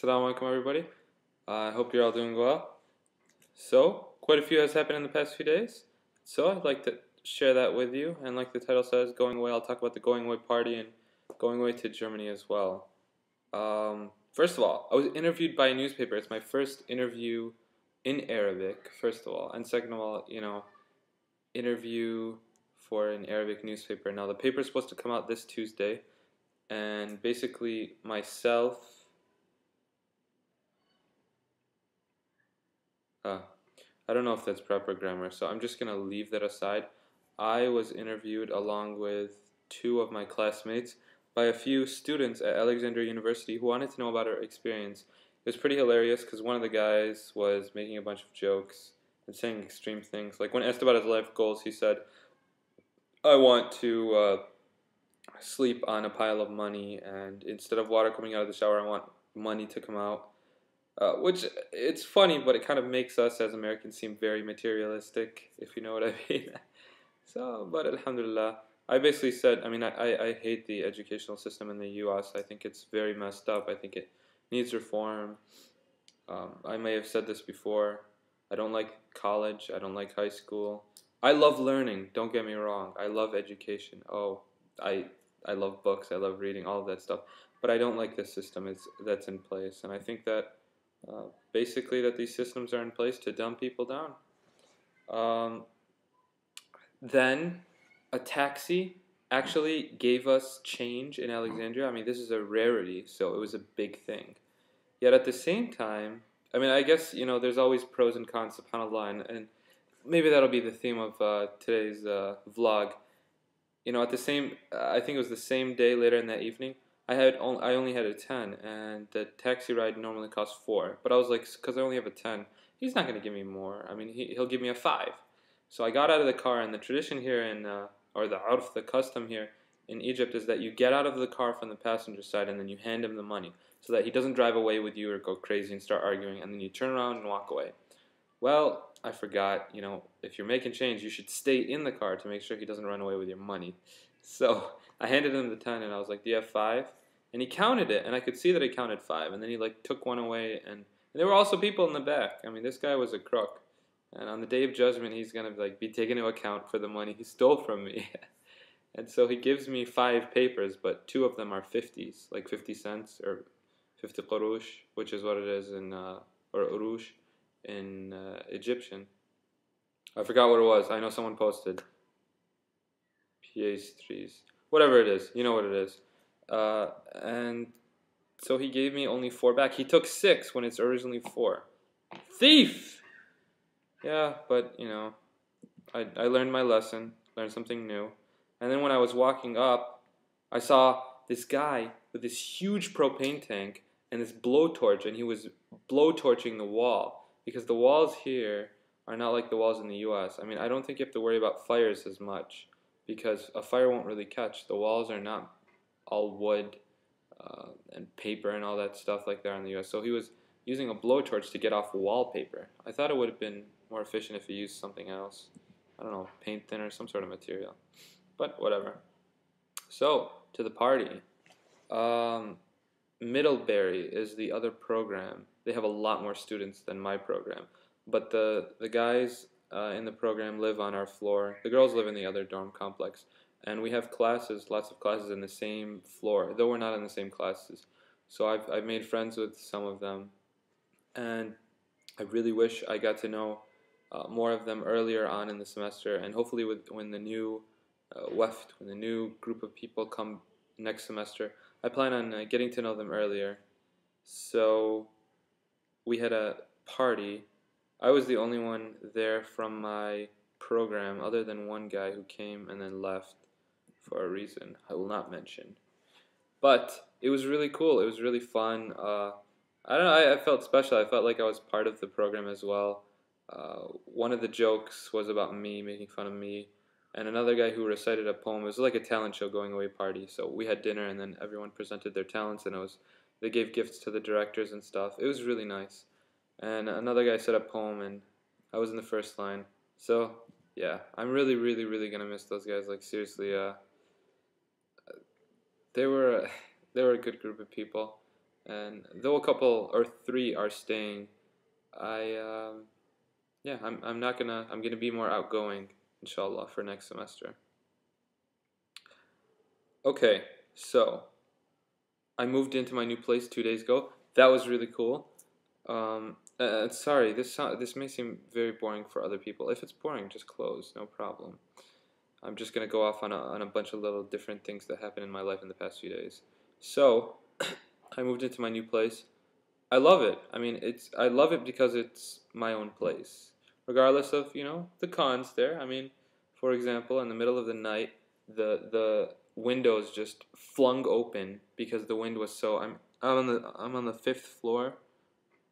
Assalamu alaikum everybody. I hope you're all doing well. So, quite a few has happened in the past few days. So, I'd like to share that with you. And like the title says, going away, I'll talk about the going away party and going away to Germany as well. First of all, I was interviewed by a newspaper. It's my first interview in Arabic, first of all. And second of all, interview for an Arabic newspaper. Now, the paper is supposed to come out this Tuesday. And basically, myself... I don't know if that's proper grammar, so I'm just going to leave that aside. I was interviewed along with two of my classmates by a few students at Alexandria University who wanted to know about our experience. It was pretty hilarious because one of the guys was making a bunch of jokes and saying extreme things. Like when asked about his life goals, he said, I want to sleep on a pile of money, and instead of water coming out of the shower, I want money to come out. Which, it's funny, but it kind of makes us as Americans seem very materialistic, if you know what I mean. So, but alhamdulillah. I basically said, I hate the educational system in the US. I think it's very messed up. I think it needs reform. I may have said this before. I don't like college. I don't like high school. I love learning, don't get me wrong. I love education. I love books. I love reading, all of that stuff. But I don't like the system that's in place. And I think that basically that these systems are in place to dumb people down. Then a taxi actually gave us change in Alexandria. This is a rarity, so it was a big thing. Yet at the same time, I guess, there's always pros and cons, subhanAllah, and maybe that'll be the theme of today's vlog. I think it was the same day later in that evening, I only had a 10, and the taxi ride normally costs 4. But I was like, because I only have a 10, he's not going to give me more. He'll give me a 5. So I got out of the car, and the tradition here or the urf, the custom here in Egypt is that you get out of the car from the passenger side, and then you hand him the money, so that he doesn't drive away with you or go crazy and start arguing, and then you turn around and walk away. Well, I forgot, if you're making change, you should stay in the car to make sure he doesn't run away with your money. So I handed him the 10, and I was like, do you have 5? And he counted it, and I could see that he counted 5. And then he took one away, and there were also people in the back. This guy was a crook. And on the day of judgment, he's going to be taken into account for the money he stole from me. And so he gives me 5 papers, but 2 of them are 50s, like 50 cents or 50 qurush, which is what it is in, or urush in Egyptian. I forgot what it was. I know someone posted. Piastres. Whatever it is. You know what it is. And so he gave me only 4 back. He took 6 when it's originally 4. Thief! Yeah, but, I learned my lesson, learned something new. And then when I was walking up, I saw this guy with this huge propane tank and this blowtorch, and he was blowtorching the wall. Because the walls here are not like the walls in the US. I don't think you have to worry about fires as much, because a fire won't really catch. The walls are not all wood and paper and all that stuff like there in the US. So he was using a blowtorch to get off wallpaper. I thought it would have been more efficient if he used something else. I don't know, paint thinner, some sort of material. But whatever. So, to the party. Middlebury is the other program. They have a lot more students than my program. But the guys in the program live on our floor. The girls live in the other dorm complex. And we have classes, lots of classes in the same floor, though we're not in the same classes. So I've made friends with some of them. And I really wish I got to know more of them earlier on in the semester. And hopefully when the new weft, when the new group of people come next semester, I plan on getting to know them earlier. So we had a party. I was the only one there from my program, other than one guy who came and then left for a reason I will not mention. But it was really cool. It was really fun. I don't know, I felt special. I felt like I was part of the program as well. One of the jokes was about me, making fun of me, and another guy who recited a poem. It was like a talent show going away party. So we had dinner, and then everyone presented their talents, and they gave gifts to the directors and stuff. It was really nice. And another guy said a poem, and I was in the first line. So yeah, I'm really, really, really gonna miss those guys. Like seriously, they were a good group of people. And though a couple or three are staying, I yeah, I'm not gonna I'm gonna be more outgoing, inshallah, for next semester. Okay, so I moved into my new place 2 days ago. That was really cool. Sorry, this may seem very boring for other people. If it's boring, just close, no problem. I'm just gonna go off on a bunch of little different things that happened in my life in the past few days. So, I moved into my new place. I love it. I mean, I love it because it's my own place, regardless of the cons there. I mean, for example, in the middle of the night, the windows just flung open because the wind was so. I'm on the fifth floor.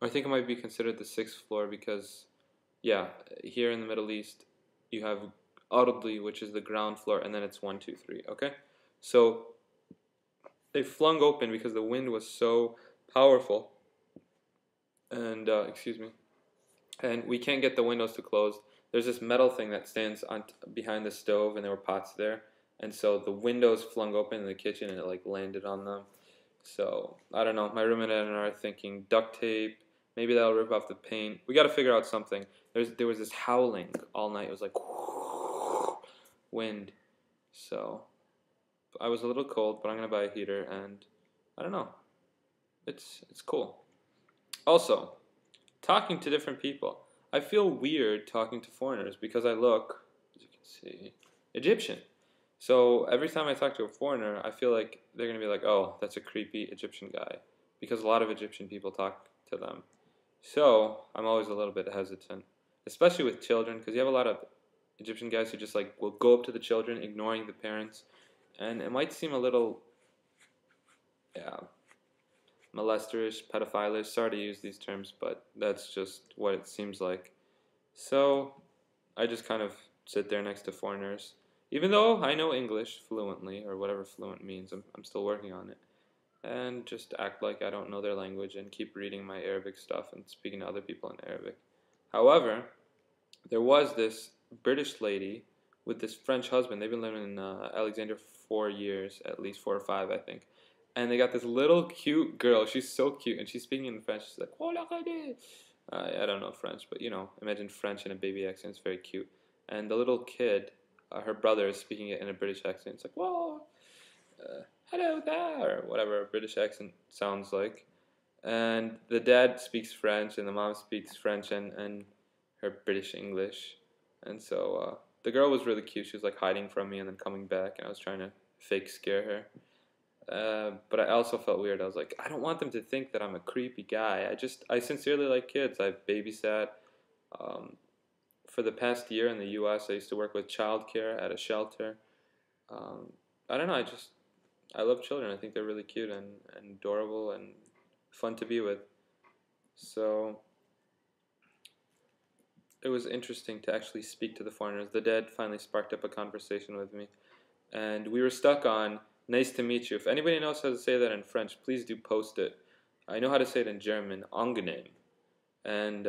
I think it might be considered the sixth floor because, yeah, here in the Middle East, you have Ardli, which is the ground floor, and then it's one, two, three. Okay, so they flung open because the wind was so powerful, and excuse me, and we can't get the windows to close. There's this metal thing that stands on behind the stove, and there were pots there, and so the windows flung open in the kitchen, and it like landed on them. So I don't know. My roommate and I are thinking duct tape. Maybe that'll rip off the paint. We got to figure out something. There was this howling all night. It was like wind. So I was a little cold, but I'm gonna buy a heater, and I don't know. It's cool. Also, talking to different people. I feel weird talking to foreigners because I look, as you can see, Egyptian. So every time I talk to a foreigner, I feel like they're going to be like, oh, that's a creepy Egyptian guy. Because a lot of Egyptian people talk to them. So I'm always a little bit hesitant. Especially with children, because you have a lot of Egyptian guys who just like will go up to the children, ignoring the parents. And it might seem a little, yeah, molesterish, pedophilish. Sorry to use these terms, but that's just what it seems like. So I just kind of sit there next to foreigners. Even though I know English fluently, or whatever fluent means, I'm still working on it. And just act like I don't know their language and keep reading my Arabic stuff and speaking to other people in Arabic. However, there was this British lady with this French husband. They've been living in Alexandria for 4 years, at least 4 or 5, I think. And they got this little cute girl. She's so cute, and she's speaking in French. She's like, "Oh, la I don't know French, but imagine French in a baby accent. It's very cute. And the little kid, her brother, is speaking it in a British accent. It's like, "Whoa, hello there," or whatever a British accent sounds like. And the dad speaks French, and the mom speaks French and her British English. And so the girl was really cute. She was like hiding from me and then coming back, and I was trying to fake scare her. But I also felt weird. I was like, I don't want them to think that I'm a creepy guy. I sincerely like kids. I've babysat. Um, for the past year in the U.S., I used to work with childcare at a shelter. Um, I don't know. I love children. I think they're really cute and adorable and fun to be with. So it was interesting to actually speak to the foreigners. The dad finally sparked up a conversation with me, and we were stuck on "nice to meet you." If anybody knows how to say that in French, please do post it. I know how to say it in German, angenehm, and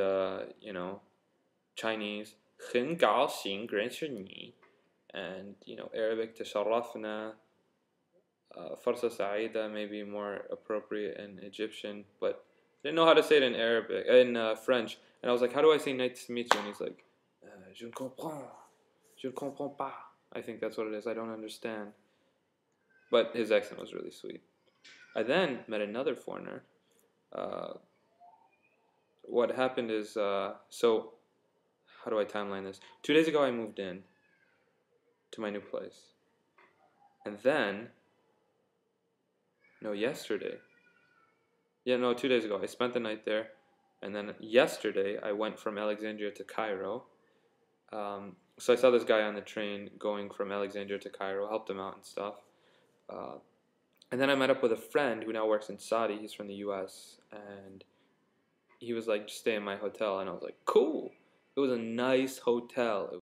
Chinese, 很高兴认识你, and Arabic, تشرفنا, فرصة سعيدة, maybe more appropriate in Egyptian, but I didn't know how to say it in Arabic, in French, and I was like, how do I say nice to meet you? And he's like, je ne comprends, je ne comprends pas. I think that's what it is. I don't understand. But his accent was really sweet. I then met another foreigner. Uh, what happened is, so how do I timeline this? 2 days ago, I moved in to my new place. And then, no, yesterday. Yeah, no, 2 days ago. I spent the night there. And then yesterday, I went from Alexandria to Cairo. So I saw this guy on the train going from Alexandria to Cairo, helped him out and stuff. And then I met up with a friend who now works in Saudi. He's from the US. And he was like, just stay in my hotel. And I was like, cool. It was a nice hotel.